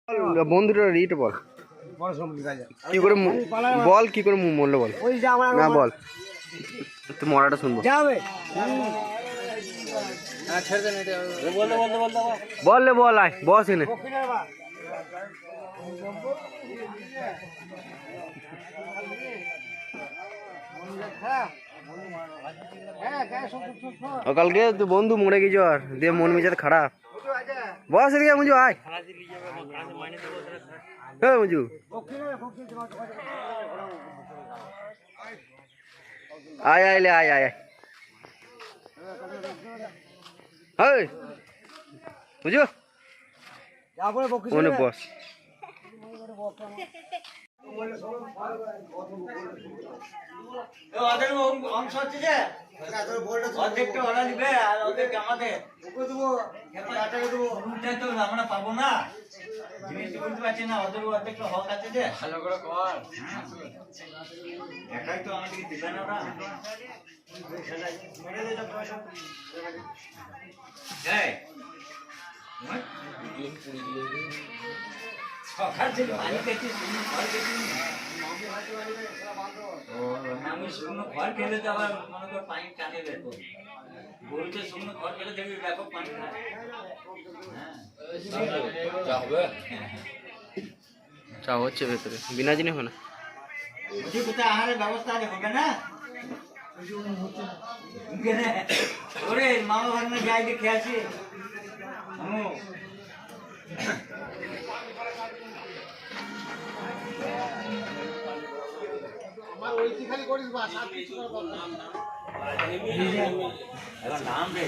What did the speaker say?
বন্ধুটা রিট বল কি করে বল, কি করে মরলো বল না, বল তো মরাটা শুনবো। বললে বল, আয় বস এনে। কালকে তো বন্ধু মরে গেছ আর দিয়ে মন মেজাজ খারাপ। বস এদিকে মঞ্জু, আয় মঞ্জু, আয় আইলে আয় আয় আয় বুঝু মনে বস। অংশ হচ্ছে যে অর্ধেকটা ওরা নিবে আর অর্ধেক আমাদের তো আমরা পাবো না, জিনিসটা বুঝতে পারছি না। ওদের অর্ধেকটা হক আছে যে ভালো করে কর, একাই তো আমাদেরকে দিবে না ওরা। সকাল থেকে পানি খেয়েছি, ঘর খেয়েছি, আমি শুকনো ঘর খেলে তো আবার মনে কর পানি টানে দেখো, গরুতে শুকনো ঘর খেলে দেখবি ব্যাপক পানি খায়। চা হচ্ছে ভেতরে, বিনা জিনিস হয় না। কোথায় আহারের ব্যবস্থা আছে হবে না? ওরে মামা ভাগ্নে যাই দেখে আসি। নাম রে